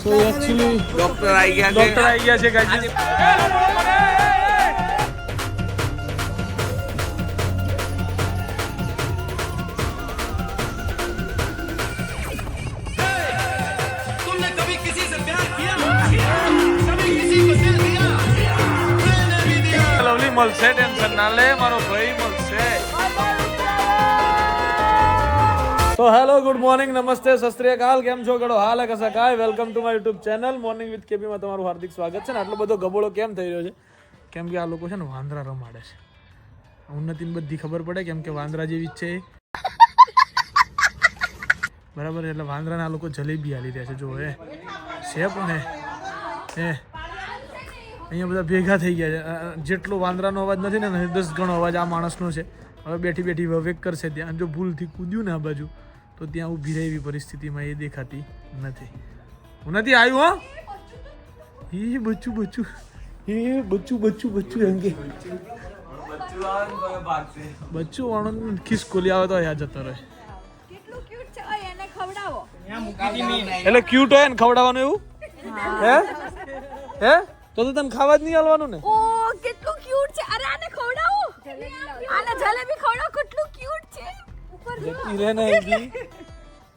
So actually doctor આવી ગયા છે guys. લવલી મળશે, ટેન્શન ના લે, મારો ભાઈ મળશે. તો હેલો, ગુડ મોર્નિંગ, નમસ્તે, સત શ્રી અકાલ, કેમ છો? ગળો હાલ કસા કાય. Welcome to my YouTube channel morning with KP માં તમારું હાર્દિક સ્વાગત છે. ને આટલો બધો ગબોળો કેમ થઈ રહ્યો છે? કેમ કે આ લોકો છે ને વાંદરા રમાડે છે. ઉન્નતિને બધી ખબર પડે કેમ કે વાંદરા જેવી જ છે બરાબર. એટલે વાંદરાના આ લોકો જલેબી હાલી રહ્યા છે. જો એ છે પણ એ અહીંયા બધા ભેગા થઈ ગયા છે. જેટલો વાંદરાનો અવાજ નથી ને 10 ગણો અવાજ આ માણસનો છે. હવે બેઠી બેઠી વવેક કરશે ત્યાં. જો ભૂલથી કૂદ્યું ને આ બાજુ તો ત્યાં ઊભી રહે એવી પરિસ્થિતિમાં એ દેખાતી નથી. હું નથી આવ્યું. હા એ બચ્ચું બચ્ચું એ બચ્ચું બચ્ચું બચ્ચું એમ કે બચ્ચું વાળો ખિસકોલી આવે તો અહીંયા જતો રહે. એટલે ક્યુટ હોય ને ખવડાવવાનું એવું હે હે તો તને ખાવા જ નહીં હાલવાનું ને. ઓ કેટલું ક્યુટ છે. અરે આને ખવડાવો, આને જલેબી ખવડાવો, કેટલું ક્યુટ છે. જતી રહે ને એવી.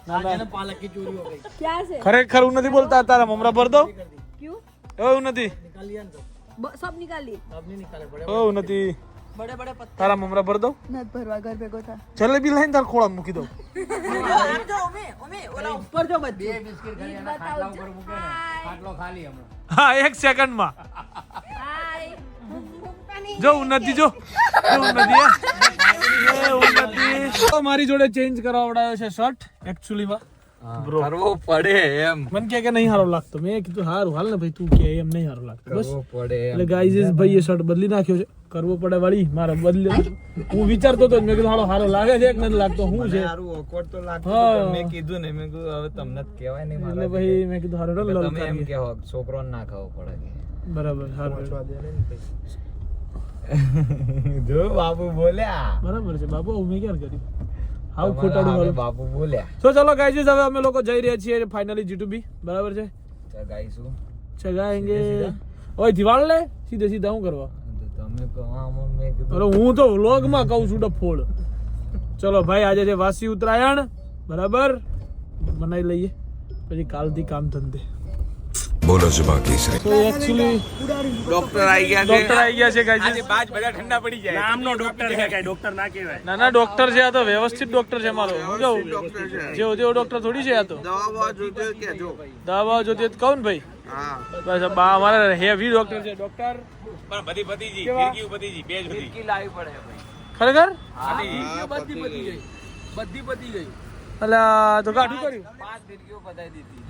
ના ના પાલક की चोरी हो गई. क्या है? ખરેખર હું નથી બોલતા. તારા મમરા ભર દો. क्यों? એવું નથી. सब निकाल लिए. એવું નથી. बड़े बड़े पत्ते. તારા મમરા ભર દો. नत भरवा घर पे को था. જલેબી લઈને તાર ખોળા મૂકી દો. जो ओमे ओला ऊपर जो बच બે બિસ્કિટ ખાલી આના ખાટલા ઉપર મૂકે ને ખાટલો ખાલી હમણાં. હા 1 સેકન્ડમાં. हाय. જો ઉન્નતિ જો ઉન્નતિ તો મારી જોડે ચેન્જ કરાવડાયો છે શર્ટ. એકચ્યુઅલી બ્રો કરવો પડે એમ. મને કે નહીં હારો લાગતો. મેં કીધું હારું હાલ ને ભાઈ, તું કે એમ નહીં હારો લાગતો. બસ કરવો પડે એમ. એટલે ગાઈઝ ભાઈ એ શર્ટ બદલી નાખ્યો છે. કરવો પડે વાળી મારે બદલ્યો. હું વિચારતો હતો મેં કીધું હારો લાગે છે કે નથી લાગતો. શું છે સારું ઓકવર્ડ તો લાગતું હા. પણ મેં કીધું ને, મેં કીધું હવે તમને જ કહેવાય નહીં એટલે મારે. ભાઈ મેં કીધું હારો લલ તમે એમ કરીએ. કહો છોકરોને ના ખાવો પડે કે. બરાબર હારું જો બાપુ બોલ્યા. બરાબર છે બાબુ. મેં ક્યારે કર્યું હાવ તમારા ખોટાડું સામે મારું. બાપુ બોલ્યા. તો ચલો ગાઈઝ હવે અમે લોકો જઈ રહ્યા છીએ ફાઇનલી G2B. બરાબર છે. ગાઈશું ચગાएंगे. ઓય દિવાળ લે સીધે સીધા હું કરવા. તો તમે કહો આમાં મેં કીધું અરે હું તો વ્લોગ માં કહું છું ડફોડ. ચલો ભાઈ આજે છે વાસી ઉત્તરાયણ. બરાબર બનાવી લઈએ પછી કાલથી કામ ધંધે. બોલો जुबा की से તો એકચ્યુઅલી ડોક્ટર આવી ગયા ડોક્ટર આવી ગયા છે ગાઈઝ. બાજ બધા ઠંડા પડી જાય. નામનો ડોક્ટર છે, કઈ ડોક્ટર ના કહેવાય. ના ના ડોક્ટર છે આ તો. વ્યવસ્થિત ડોક્ટર છે મારો. હું કહું ડોક્ટર છે. જેવો તેવો ડોક્ટર થોડી છે આ તો. દવા જોજો કે જો. દવા જોતી તો કહું ને ભાઈ. હા બસ બા અમારા હેવી ડોક્ટર છે. ડોક્ટર પણ બધી ભતીજી, કેવા? ફિરકી ભતીજી, બે જ બધી. કી લાવી પડે ભાઈ. ખરેખર બધી પતી ગઈ. બધી પતી ગઈ. અલા તો કાઠું કર્યું. 5 ફિરકીઓ પતાઈ દીધી.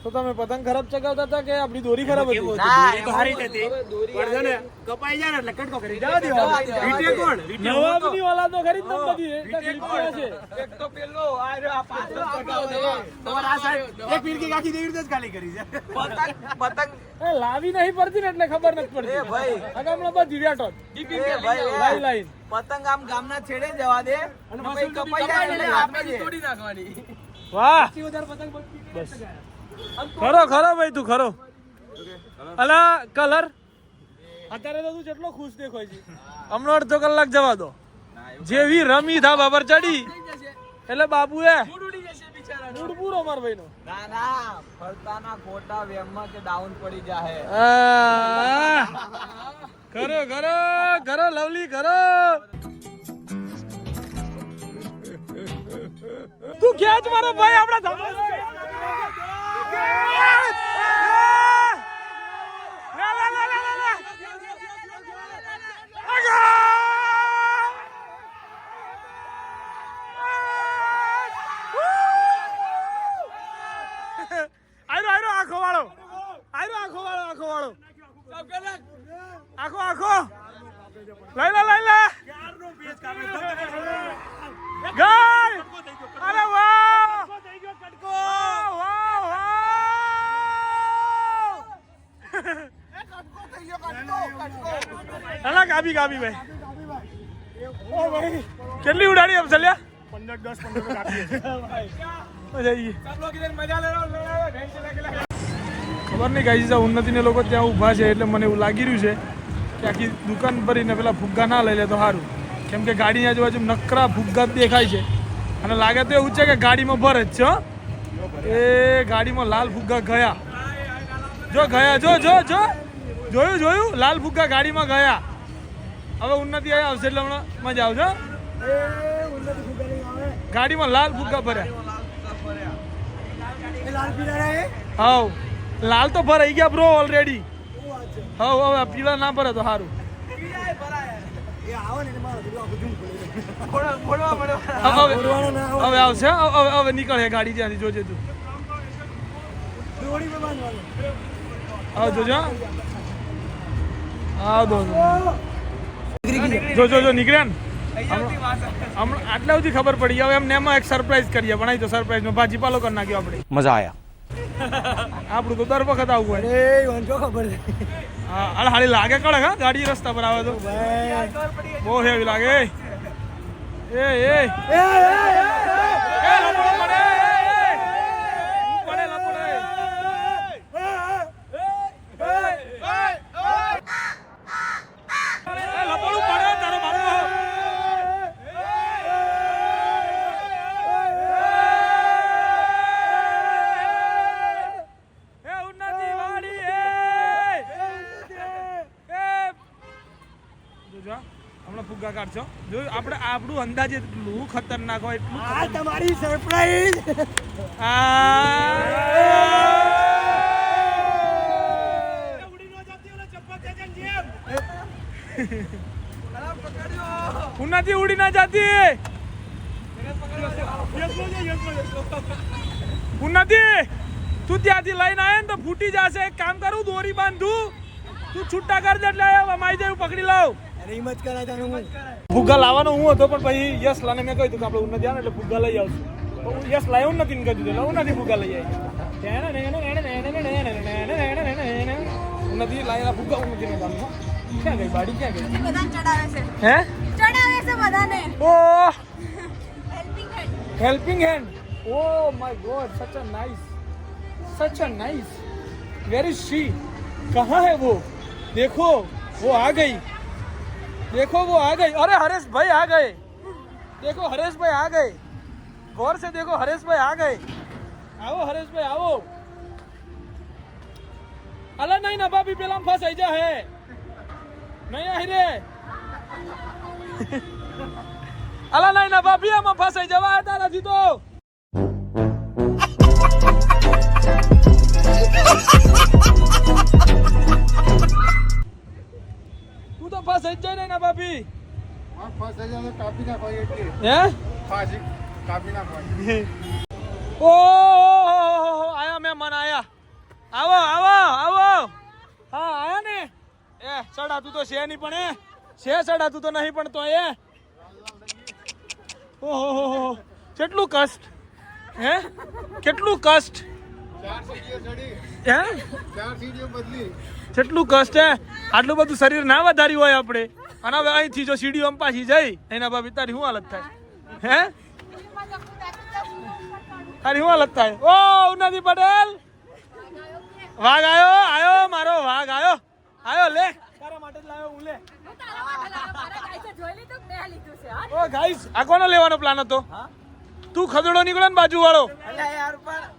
તો તમે પતંગ ખરાબ ચગાવતા હતા કે આપણી દોરી ખરાબ હતી? દોરી તો સારી જ હતી. પણ છે ને, કપાઈ જાય ને એટલે કટકો કરી જવા દેવાનો. વીટે કોણ? વીટે નવાબની ઓલાદો ખરી જ નથી બધી. એક લીટીયા છે. એક તો પેલો આ પાછળ તમારે આ સાઈડ એક ફિરકી આખી દેવી રીતે જ ખાલી કરી છે. પતંગ એ લાવી નહીં પડતી ને એટલે ખબર નથી પડતી. એ ભાઈ. આ ગામમાં બધી વ્યાટો જ. એ ભાઈ લાઈ લાઈન. પતંગ આમ ગામના છેડે જવા દે અને પછી કપાઈ જાય એટલે આપણે તોડી નાખવાની. વાહ બસ ખરો ખરો ભાઈ તું ખરો. અલા કલર અત્યારે તો તું જેટલો ખુશ દેખાય છે. હમણાં અડધો કલાક જવા દો. જેવી રમી થા બાબર ચડી એટલે બાબુ એ મૂડ પૂરો માર ભાઈ નો. ના ના ફરતાના ખોટા વેમમાં કે ડાઉન પડી જાહે. કરો કરો કરો લવલી કરો. તું ક્યાં જ મારો ભાઈ આપડા ધમાલ આખો વાળો આખો લઈ લે ગાય. અરે વાહ વાહ વાહ કાબી ભાઈ. ઓ ભાઈ કેટલી ઉડાડી આમ ચાલ્યા 15-10 કાપીએ. મજા આવી ગઈ. મજા લે. ખબર નહીં ગાઈસ આ ઉન્નતિને લોકો ત્યાં ઊભા છે એટલે મને એવું લાગી રહ્યું છે કે આખી દુકાન ભરીને પેલા ફુગ્ગા ના લઈ લે તો સારું, કેમ કે ગાડીની આજુબાજુ નકરા ફુગ્ગા દેખાય છે અને લાગે તો એવું છે કે ગાડીમાં ભરે જ છે હો. એ ગાડીમાં લાલ ફુગ્ગા ગયા, જો ગયા, જો જો જો જોયું જોયું, લાલ ફુગ્ગા ગાડીમાં ગયા. હવે ઉન્નતિ અહીંયા આવશે એટલે હમણાં મજા આવશે. ગાડીમાં લાલ ફુગ્ગા ભર્યા. હાવ લાલ તો ભરાઈ ગયા બ્રો ઓલરેડી. હાવ હવે પીળા ના ભરે તો સારું. હવે આવશે, હવે નીકળે ગાડી ત્યાંથી, જોજે તું. હા જોજો, હા દો જો જો જો નીકળ્યા ને હમણાં આટલા સુધી ખબર પડી. હવે એમને એમાં એક સરપ્રાઈઝ કરીએ, બનાવી તો સરપ્રાઈઝ ભાજીપાલો કરી નાખ્યો આપણે. મજા આયા. આપણું તો દર વખત આવું હોય. હા અરે હાલી લાગે કડક હા, ગાડી રસ્તા પર આવે તો બહુ હેવી લાગે. એ લપડો પડે, પડે લપડે. લપડું પડે તારો મારો. હમણાં ફુગ્ગા કાઢશો, જો આપણે આપણું અંદાજે એટલું ખતરનાક હોય એટલું. આ તમારી સરપ્રાઈઝ. ઉન્નતિ ઉડી ના જાતી. ઉન્નતિ તું ત્યાંથી લઈને આવે ને તો ફૂટી જશે. એક કામ કરું, દોરી બાંધું, તું છૂટા કર દે એટલે માઈ જાય પકડી લાવ. હિંમત કરાય તને હું. ફુગ્ગા લાવવાનો હું હતો પણ પછી યશ લાને મેં કહ્યું કે આપણે ઉન્નતિ આવે એટલે ફુગ્ગા લઈ આવશું. યશ લાવ્યો નથી ને કહ્યું એટલે ઉન્નતિ ફુગ્ગા લઈ આવી. ઉન્નતિ લાયેલા ફુગ્ગા ઉન્નતિને ગામમાં. ક્યાં ગઈ બાડી, ક્યાં ગઈ? બધાને ચડાવે છે. હે ચડાવે છે બધાને. Oh helping hand. Helping hand. Oh my God, such a nice. Where is she? कहाँ है वो? देखो वो आ गई. देखो वो आ गई. अरे हरेश भाई आ गए. देखो हरेश भाई आ गए. गौर से देखो हरेश भाई आ गए. आओ हरेश भाई आओ. अला नहीं ना भाभी पेला फंसाई जा है. नहीं आई रे. અલા નહીં ના ભાભી આમાં ફસાઈ જવા હતા નથી તો. તું તો ફસાઈ જ જાય ને ના ભાભી. હે ઓ આયા મહેમાન આયા. આવો આવો આવો. હા આયા ને. એ ચડાતું તો છે નહીં પણ છે ચડાતું તો નહીં પણ તો એ. ઓહો કેટલું કષ્ટ. હે કેટલું કષ્ટ. હે કેટલું કષ્ટ. હે આટલું બધું શરીર ના વધાર્યું હોય આપણે અને હવે અહીંથી જો સીડીઓ પાછી જઈ એના બાબી તારી શું હાલત થાય. હે તારી શું હાલત થાય. ઓ ઉન્નતિ પટેલ વાઘ આયો આયો મારો વાઘ આયો આયો. લે તારા માટે જ લાવ્યો હું. લે ઓ ગાઈસ આ કોનો લેવાનો પ્લાન હતો. તું ખદડો નીકળ્યો ને બાજુ વાળો.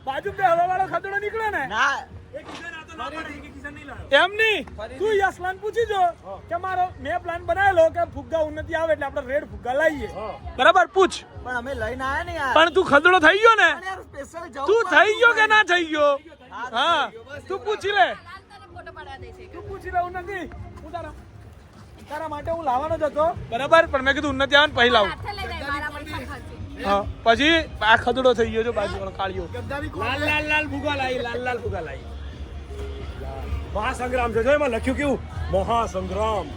બાજુ બે હવા વાળો ખદડો નીકળ્યો ને. એમ નહીં તું યશલાન પૂછી જો કે મારો મેં પ્લાન બનાવેલો કે ફુગ્ગા ઉન્નતિ આવે એટલે આપણે રેડ ફુગ્ગા લાવીએ. બરાબર પૂછ. પણ અમે લઈને આયા ને યાર. પણ તું ખદડો થઈ ગયો ને. સ્પેશિયલ જવું. તું થઈ ગયો કે ના થઈ ગયો. હા તું પૂછી લે. તું પૂછી લે ઉન્નતિ. હું તારા માટે હું લાવવાનો જ હતો બરાબર પણ મેં કીધું ઉન્નતિ આવે ને પછી લાવું. હા પછી આ ખદડો થઈ ગયો છે બાજુ વાળો કાળિયો. લાલ ફુગા લાવી, લાલ ફુગા લાવી. મહાસંગ્રામ છે જો એમાં લખ્યું કેવું મહાસંગ્રામ.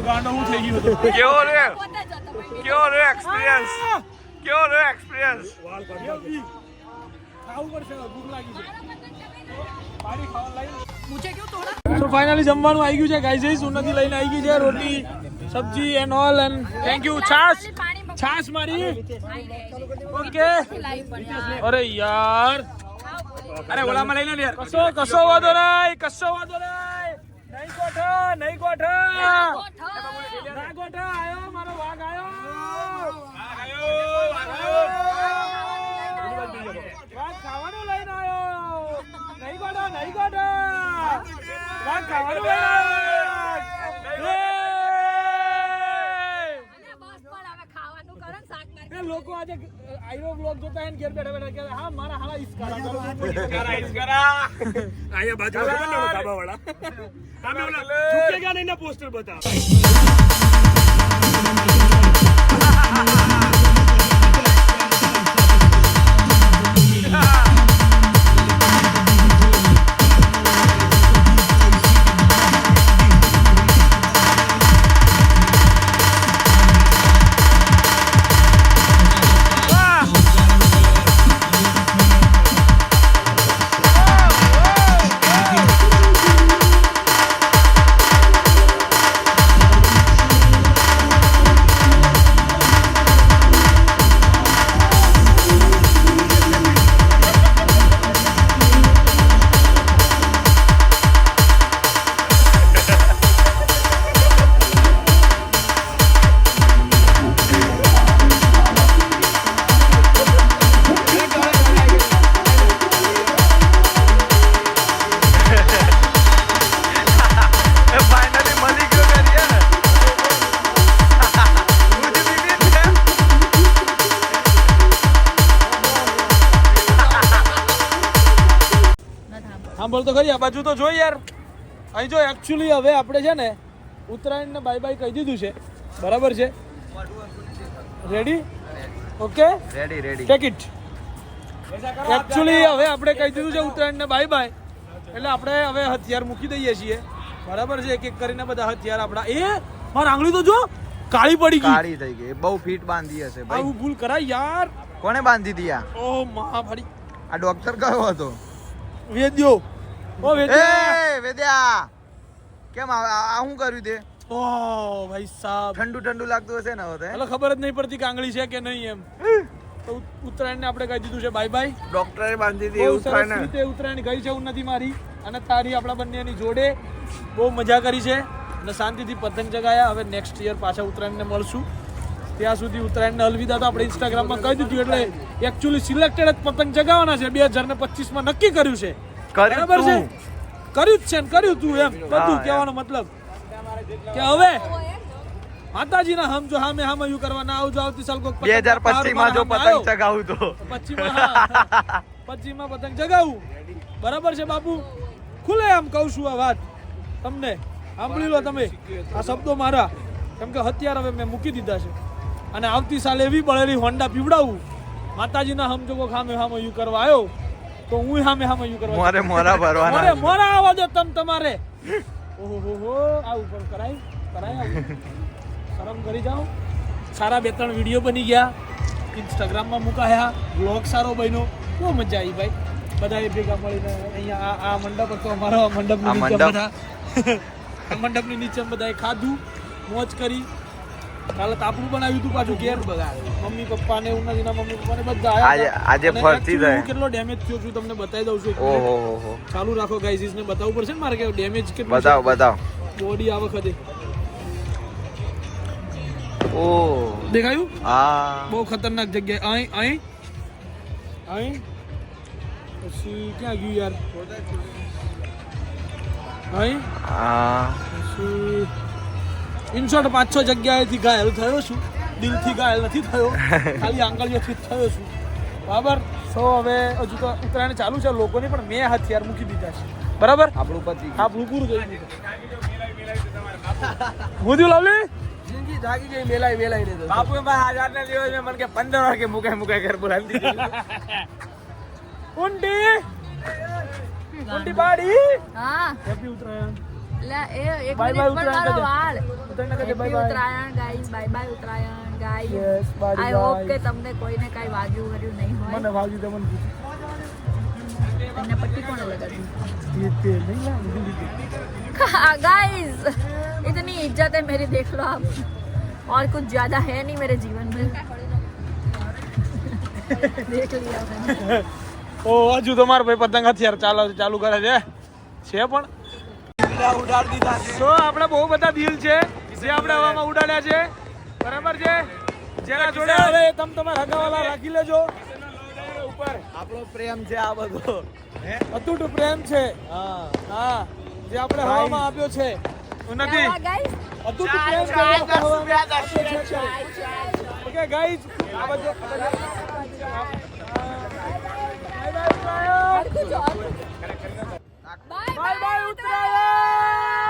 ગાંડો હું થઈ ગયો હતો. કેવો રે પોતે જ હતો ભાઈ. કેવો રે એક્સપિરિયન્સ કેવો રે એક્સપિરિયન્સ ખાવું પડશે હવે, ભૂખ લાગી છે. પાણી ખાવા લાવી. मुझे क्यों तोड़ा? So finally જમવાનું આવી ગયું છે ગાઈઝ. ઉન્નતિ લઈને આવી ગઈ છે રોટી સબ્જી and all and thank you. છાશ છાશ મારી ઓકે. અરે યાર અરે ઓલામાં લઈ લો ને યાર. કશો વાંધો નહીં, કશો વાંધો નહીં. નહીં ગોઠા, નહીં ગોઠા, ના ગોઠા. આયો મારો વાઘ આયો. વાઘ ખાવાનું લઈને આયો. નહીં ગોઠા, નહીં ગોઠા. વાઘ ખાવાનું લઈને આયો. બસ પણ હવે ખાવાનું કરો ને શાક મારી. એ લોકો આજે આઈરો બ્લોગ જોતા હે ને ઘેર બેઠા બેઠા કે હા મારા હાલા ઈસકારા કરો. અહીંયા બાજુમાં ખબર ને ઓલા ધાબાવાળા. સામે ઓલા ઝૂકેગા નહીં ના પોસ્ટર બતાવ. ફાઇનલી મળી ગયો કરીએ ને સાંભળ તો ખરી આ બાજુ તો જોઈ યાર. અહીં જો એકચ્યુઅલી હવે આપણે છે ને ઉત્તરાયણને બાય બાય કહી દીધું છે. બરાબર છે? Ready? Okay ready ready take it. Actually હવે આપણે કહી દીધું છે ઉત્તરાયણને બાય બાય, એટલે આપણે હવે હથિયાર મૂકી દઈએ છીએ. બરાબર છે? એક એક કરીને બધા હથિયાર આપણા. એ મારી આંગળી તો જો કાળી પડી ગઈ. કાળી થઈ ગઈ બહુ ફીટ બાંધી હશે ભાઈ. આવું ભૂલ કરાય યાર. કોને બાંધી હતી આ? ઓ મા ફાડી. આ ડોક્ટર કયો હતો? વેદ્યો. ઓ વેદ્યા. એ વેદ્યા કેમ આ શું કર્યું તે? ઓ ભાઈ સાહેબ, ઠંડુ ઠંડુ લાગતું હશે ને હવે તો, હે? એટલે ખબર જ નહીં પડતી કે આંગળી છે કે નહીં એમ. તો ઉત્તરાયણને આપણે કહી દીધું છે બાય બાય. ડોક્ટરે બાંધી બહુ સરસ રીતે ઉત્તરાયણ ગઈ છે ઉન્નતિ મારી અને તારી આપણા બંનેની જોડે. બહુ મજા કરી છે અને શાંતિથી પતંગ ચગાયા. હવે નેક્સ્ટ યર પાછા ઉત્તરાયણને મળશું. ત્યાં સુધી ઉત્તરાયણને અલવિદા તો આપણે ઇન્સ્ટાગ્રામમાં કહી દીધું, એટલે એકચ્યુઅલી સિલેક્ટેડ જ પતંગ ચગાવવાના છે. 2025માં નક્કી કર્યું છે. બરાબર છે? કર્યું જ છે ને કર્યું તું એમ બધું કહેવાનો મતલબ કે હવે માતાજીના હમ જો હામે હામયું કરવાના આવજો. આવતી સાલ કોક 2025 માં જો પતંગ ચગાવું તો 25 માં પતંગ ચગાવું. બરાબર છે બાપુ? ખુલે આમ કહું છું આ વાત તમને. સાંભળી લો તમે આ શબ્દો મારા, કેમ કે હથિયાર હવે મેં મૂકી દીધા છે અને આવતી સાલ એવી બળેલી હોન્ડા પીવડાવું. માતાજીના હમ જો કોક હામે હામયું કરવા આવ્યો તો હું હામે હામયું કરવા. મોરે મોરા ભરવાના. મોરા આવવા દો તમારે. ઓહો આવું પણ કરાય આવું. શરમ કરી જાઓ. સારા 2-3 વિડીયો બની ગયા, ઇન્સ્ટાગ્રામમાં મુકાયા, બ્લોગ સારો બન્યો. બહુ મજા આવી ભાઈ. બધાએ ભેગા મળીને અહીંયા આ મંડપ હતો અમારો. આ મંડપની નીચે બધા આ મંડપની નીચે બધાએ ખાધું, મોજ કરી. કાલે તાપડું બનાવ્યું હતું પાછું ઘેર. મમ્મી પપ્પા ને ઉન્નતિના મમ્મી પપ્પા ને બધા આયા. આજે ફરતી જાય. કેટલો ડેમેજ થયો છું તમને બતાવી દઉં છું. ઓહો ચાલુ રાખો ગાઈઝ, ને બતાવવું પડશે ને મારે કે ડેમેજ કેટલું બતાવ બતાવ. બોડી આ વખતે ઓ દેખાયું? આ બહુ ખતરનાક જગ્યાએ. અહીં પછી ક્યાં ગયું યાર? અહીં પછી ઇન શોર્ટ 5-6 જગ્યાએથી ઘાયલ થયો છું. દિલથી ઘાયલ નથી થયો, ખાલી આંગળીઓથી જ થયો છું. બરાબર? સો હવે હજુ તો ઉત્તરાયણ ચાલુ છે લોકોની, પણ મેં હથિયાર મૂકી દીધા છે. બરાબર આપણું પતિ આપણું પૂરું થઈ ગયું હું થયું લવલી જિંદગી જાગી ગઈ મેલાઈ ને બાપુ ભાઈ આજાદ ના દિવસ મેં મને કે 15 વાર કે મુકાય ઘર બોલાવી ઊંટી ઊંટી બાડી હા હેપી ઉત્તરાયણ લે એ એક Bye મિનિટ bye પર ઉત્તરાયણ તારો કહેજે. વાળ ઉત્તરાયણ કહેજે, bye Happy bye. Uttarayan guys bye bye Uttarayan guys Yes, bye I hope bye. કે તમને કોઈને કાઈ વાગ્યું વર્યું નહીં હોય મને વાગ્યું તો મને તમને પટ્ટી કોણે લગાડી તે નહીં લાગ્યું गाइस इतनी इज्जत है मेरी देख लो आप और कुछ ज्यादा है नहीं मेरे जीवन में देख लिया मैंने ઓ હજુ તો મારો ભાઈ પતંગ હથિયાર ચાલુ કરે છે પણ ઉડાડી દીધા છે તો આપણે બહુ બધા દિલ છે જે આપણે હવામાં ઉડાડ્યા છે બરાબર છે જેના જોડે હવે તમે તમારા હગાવાલા રાખી લેજો ઉપર આપણો પ્રેમ છે આ બધો અતૂટ પ્રેમ છે હા હા જે આપણે હવામાં આપ્યો છે નથી गाइस અતૂટ પ્રેમ છે જે આપણે હવામાં આપ્યો છે. ઓકે ગાઈઝ આ બધું बाय બાય બાય ઉત્તરાયણ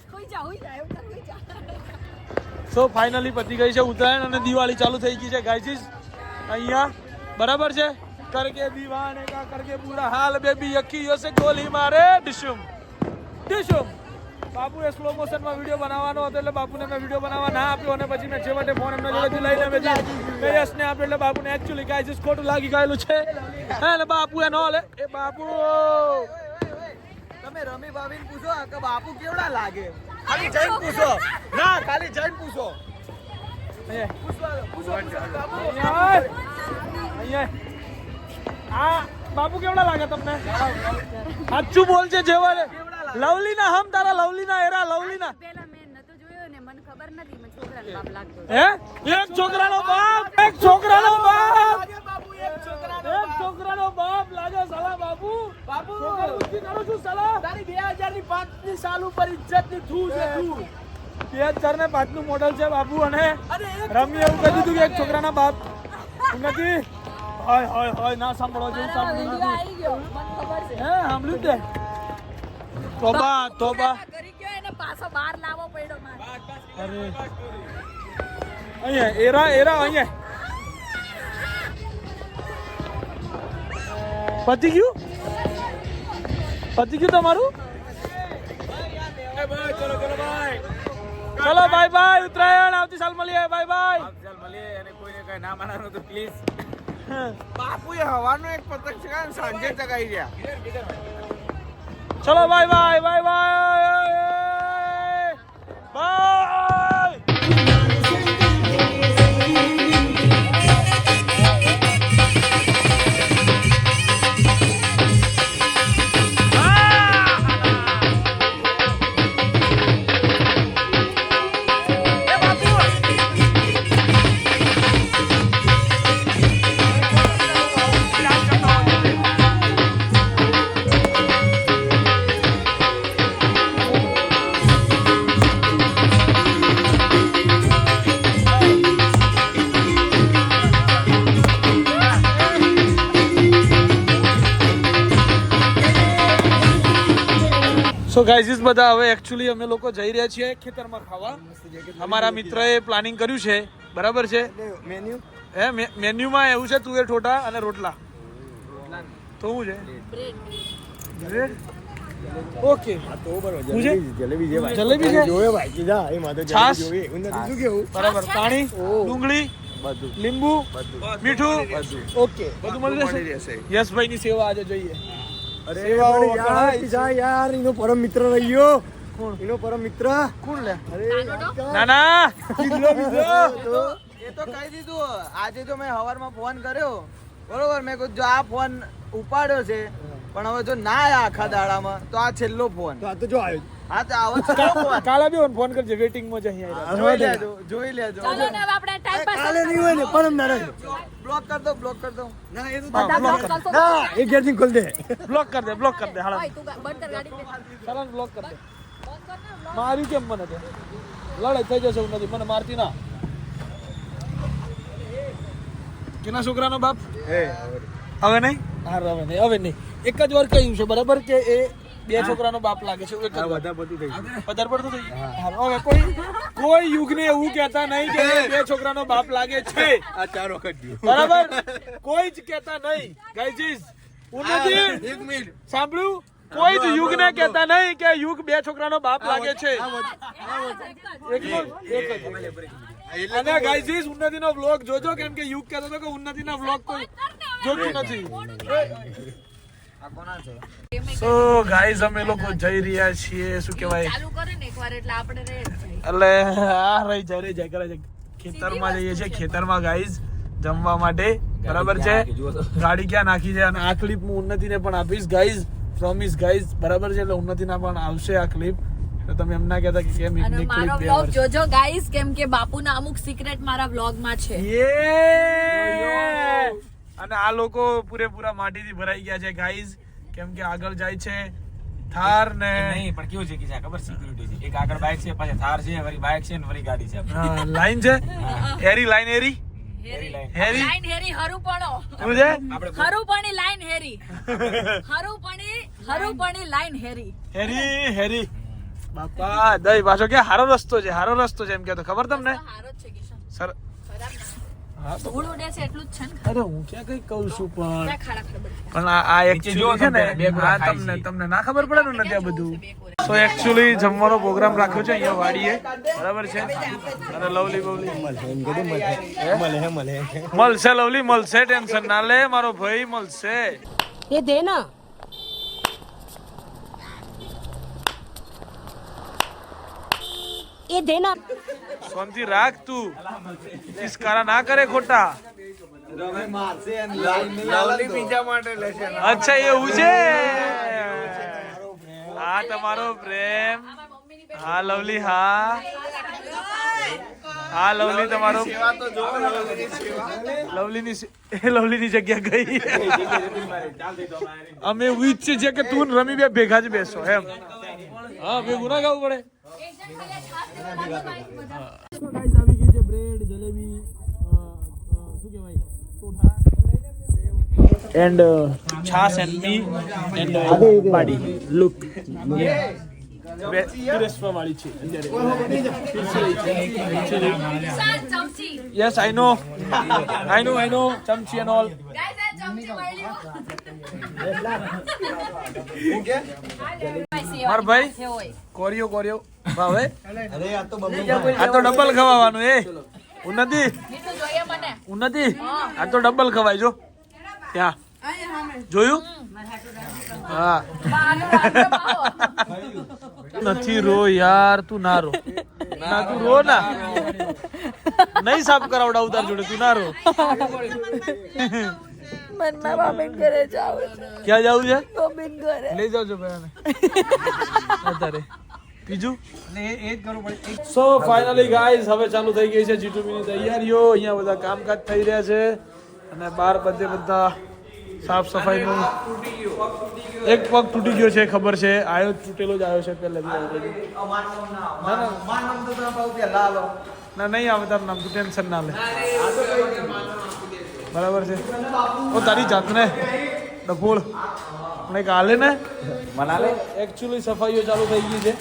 हुई जा उतर हुई जा સો ફાઇનલી પતી ગઈ છે ઉત્તરાયણ અને દિવાળી ચાલુ થઈ ગઈ છે ગાઈઝ અહીંયા બરાબર છે કરકે દીવાને કા કરકે બુરા હાલ બેબી અખીઓ સે ગોલી મારે ડિશુમ બાપુએ સ્લો મોશનમાં વિડીયો બનાવવાનો હતો એટલે બાપુને મેં વિડીયો બનાવવા ના આપ્યો અને પછી મેં છેવટે ફોન એમના જોડેથી લઈને મેં યશને આપ્યો એટલે બાપુને એકચ્યુઅલી ગાઈઝ ખોટું લાગી ગયેલું છે હે ને બાપુએ ન લે એ બાપુ તમે રમી ભાભીને પૂછો કે બાપુ કેવડા લાગે ખાલી જઈને પૂછો ના ખાલી જઈને પૂછો આ બાપુ કેવડા લાગે તમને સાચું બોલ છે જેવા લવલીના હમ તારા લવલીના એરા લવલીના પેલા મેં નતો જોયો ને મને ખબર નથી મેં છોકરાનો બાપ લાગતો હે એક છોકરાનો બાપ એક છોકરાનો બાપ લાગે સાલા બાપુ બાપુ છોકરો ઊંચી કરું છું સાલા તારી 2005 ની સાલ ઉપર ઇજ્જત ની થૂ છે તું 2005 નું મોડલ છે બાપુ અને રમી એવું કહી દીધું કે એક છોકરાના બાપ નથી હોય ના સાંભળવા જેવું સાંભળ્યું નથી આવી ગયો મને ખબર છે હે સાંભળ્યું તે તોબા કરી ગયો એને પાછો બહાર લાવવો પડ્યો મારે અરે અહીંયા એરા અહીંયા પતી ગયું તમારું ચલો બાય બાય ઉત્તરાયણ આવતી સાલ મળીએ બાય બાય ચાલ મળીએ અને કોઈને કઈ ના માનવાનું તો પ્લીઝ બાપુએ હવાનો એક પતંગ ચગાવ્યો સાંજે ચગાવી રહ્યા ચલો bye bye bye bye bye so guys બધા હવે એકચ્યુઅલી અમે લોકો જઈ રહ્યા છીએ ખેતરમાં ખાવા અમારા મિત્રએ પ્લાનિંગ કર્યું છે બરાબર છે મેન્યુ હે મેન્યુમાં એવું છે તુવેર ઠોઠા અને રોટલા તો શું છે બ્રેડ ઓકે શું છે જલેબી જલેબી છે જોયો ભાઈ કીધા એ માતો છાસ? જોઈએ હું નથી શું કેવું બરાબર પાણી ડુંગળી બધું લીંબુ મીઠું ઓકે બધું મળી રહેશે યશભાઈ ની સેવા આજે જોઈએ અરે સેવાઓ પણ યાર કીધા યાર એનો પરમ મિત્ર રહ્યો કોણ? એનો પરમ મિત્ર કોણ લે અરે નાના એ તો કહી દીધું આજે તો મેં હવારમાં ફોન કર્યો બરોબર મેં કીધું જો આ ફોન ઉપાડ્યો છે પણ હવે જો ના આવ્યા આખા દાડામાં તો આ છેલ્લો ફોન તો આ તો જો આવ્યો હા તો આવો છેલ્લો ફોન કાલા બી ફોન કરજે વેટિંગ માં જઈ આવ્યા જોઈ લેજો ચાલો ને હવે આપણે ટાઈમ પાસ કાલે નહીં હોય ને પરમ દાડે બ્લોક કર દો ના એ તો બધા બ્લોક કરશો ના એ ગેરથી ખોલ દે બ્લોક કર દે હાલા ઓય તું બંધ કર ગાડી પે સાલા બ્લોક કર દે બંધ કર ને બ્લોક મારી કેમ મને તે લડાઈ થઈ જશે એવું નથી મને મારતી ના કેના છોકરાનો બાપ હવે નહીં હા હવે નહીં એક જ વાર કહ્યું છે બરાબર કે એ બે છોકરાનો બાપ લાગે છે એક જ વાર. બધા બધું થઈ ગયું. વધારે પડતું થઈ ગયું. હવે કોઈ યુગને એવું કહેતા નહીં કે એ બે છોકરાનો બાપ લાગે છે આ 4 વખત ગયું. બરાબર કોઈ જ કહેતા નહીં ગાઈઝ ઉન્નતિ એક મિનિટ. સાંભળ્યું કોઈ જ યુગને કહેતા નહીં કે યુગ બે છોકરાનો બાપ લાગે છે એકનો એક જ. અને ગાઈઝ ઉન્નતિનો વ્લોગ જોજો કેમ કે યુગ કહેતો હતો કે ઉન્નતિના વ્લોગ કોઈ જોતું નથી. સો ગાઈઝ અમે લોકો જઈ રહ્યા છીએ શું કહેવાય ચાલુ કરે ને એકવાર એટલે આપણે રહે જ જાય. એટલે આ રહી જાય કરે છે ખેતરમાં જઈએ છીએ ખેતરમાં ગાઈઝ જમવા માટે બરાબર છે. ગાડી ક્યાં નાખી છે અને આ ક્લિપ હું ઉન્નતિને પણ આપીશ ગાઈઝ પ્રોમિસ ગાઈઝ બરાબર છે એટલે ઉન્નતિના પણ આવશે આ ક્લિપ તો તમે એમ ના કહેતા કે કેમ અને એકની મારો ક્લિપ વ્લોગ જોજો ગાઈસ કેમ કે બાપુના અમુક સિક્રેટ મારા વ્લોગમાં છે. અને આ લોકો પૂરેપૂરા માટીથી ભરાઈ ગયા છે ગાઈઝ કેમ કે આગળ જાય છે થાર ને નહીં પણ કેવું છે કે છે ખબર સિક્યુરિટી છે. એક આગળ બાઇક છે પછી થાર છે વળી બાઇક છે ને વળી ગાડી છે. લાઈન છે હેરી લાઈન હેરી હેરી હેરી લાઈન હેરી હરુપણો શું છે હરુપણી લાઈન હેરી હરુપણી લાઈન હેરી હેરી હેરી બાપા દઈ પાછો કે હારો રસ્તો છે એમ કે તો ખબર તમને હારો જ છે કિશન સર ખરાબ ના. હા તો ધૂળ ઉડે છે એટલું જ છે ને અરે હું ક્યાં કઈ કહું છું પણ ક્યાં ખાડા ખબર છે. પણ આ એકચ્યુઅલી છે ને બે ગોળા આ ખાય છે. તમને ના ખબર પડે ને નથી આ બધું બે કોરે. તો એકચ્યુઅલી જમવાનો પ્રોગ્રામ રાખ્યો છે અહીંયા વાડીએ બરાબર છે અને લવલી બવલી મળશે લવલી મળશે ટેન્શન ના લે મારો ભાઈ મળશે ये देना ये देना શાંતિ રાખ તું ઇસ્કારા ના કરે ખોટા અચ્છા એવું છે હા તમારો પ્રેમ હા લવલી હા લવલી તમારો લવલીની જગ્યા ગઈ અમે એવું ઈચ્છીએ છીએ કે તું ને રમી બે ભેગા જ બેસો એમ હા ભેગું ના ગાવું પડે આવી ગઈ છે બ્રેડ જલેબી શું કહેવાય ચોઠા એન્ડ છાસ એન્ડ મી એન્ડ બાડી લુક બેસવા વાળી છે કિશન ચમચી યસ આઈ નો ચમચી એન્ડ ઓલ ગાઈસ આ ચમચી મળી માર ભાઈ કોરિયો ભાવે આ તો ડબલ ખવાવાનું એ ઉન્નતિ મીઠું જોઈએ મને ઉન્નતિ આ તો ડબલ ખવાય જો ત્યાં જોયું હા નથી રો યાર તું ના રો ના તું રો ના નહીં સાફ કરાવડા ઉતાર જોડે તું ના રો મનમાં બાબેન ઘરે જાવ ક્યાં જવું છે બાબેન ઘરે લઈ જાવ છો ભાઈ અત્યારે બીજું સો ફાઇનલી ગાઈઝ હવે ચાલુ થઈ ગઈ છે G2B ની તૈયારીઓ અહીંયા બધા કામકાજ થઈ રહ્યા છે અને બહાર બધે બધા સાફ સફાઈનું એક પગ તૂટી ગયો છે ખબર છે આયો તૂટેલો જ આવ્યો છે પહેલેથી ના નહીં આવે તારું નામ તું ટેન્શન ના લે બરાબર છે ઓ તારી જાતને ડફોળ મને કાલે ને મનાલે એકચ્યુઅલી સફાઈઓ ચાલુ થઈ ગઈ છે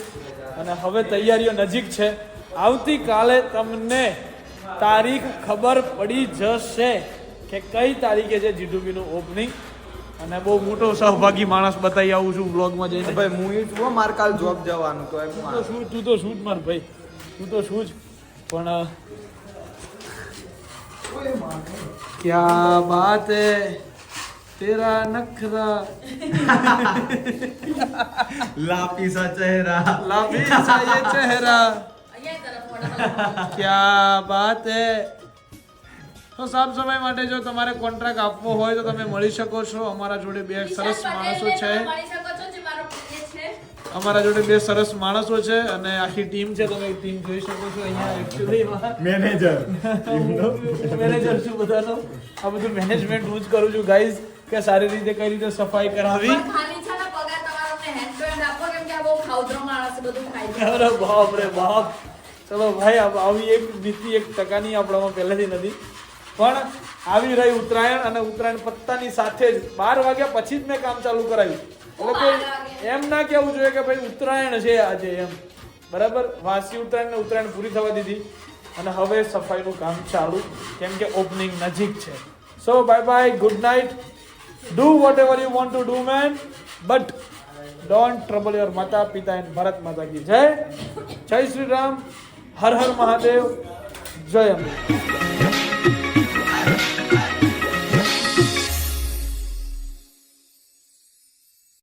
અને હવે તૈયારીઓ નજીક છે આવતીકાલે તમને તારીખ ખબર પડી જશે કે કઈ તારીખે છે G2B નું ઓપનિંગ અને બહુ મોટો સહભાગી માણસ બતાવી આવું છું વ્લોગમાં જઈને ભાઈ હું એ છું માર કાલ જોબ જવાનું તો એમ તું તો શું જ માર ભાઈ તું તો શું જ પણ ક્યા બાત હે તેરા નખરા લાપી સા ચહેરા લાભી સા યે ચહેરા ક્યા બાત હે તો સાફ સફાઈ માટે જો તમારે કોન્ટ્રાક્ટ આપવો હોય તો તમે મળી શકો છો અમારા જોડે બે સરસ માણસો છે અમારા જોડે બે સરસ માણસો છે અને આખી ટીમ છે તમે ટીમ જોઈ શકો છો અહીંયા એકચ્યુઅલી મેનેજર છું બધાનો આ બધું મેનેજમેન્ટ હું જ કરું છું ગાઈઝ કે સારી રીતે કઈ રીતે સફાઈ કરાવી અરે બાપ રે બાપ ચલો ભાઈ આવી એક નીતિ 1% આપણામાં પહેલેથી નથી પણ આવી રહી ઉત્તરાયણ અને ઉત્તરાયણ પત્તાની સાથે જ 12 વાગ્યા પછી જ મેં કામ ચાલુ કરાવ્યું. એટલે કે એમ ના કહેવું જોઈએ કે ભાઈ ઉત્તરાયણ છે આજે એમ. બરાબર, વાસી ઉત્તરાયણ ને ઉત્તરાયણ પૂરી થવા દીધી અને હવે સફાઈનું કામ ચાલુ, કેમ કે ઓપનિંગ નજીક છે. So bye bye, good night. Do whatever you want to do man, but don't trouble your માતા પિતા એન્ડ ભારત માતા કી જય. જય શ્રી રામ, હર હર મહાદેવ, જય અંબે.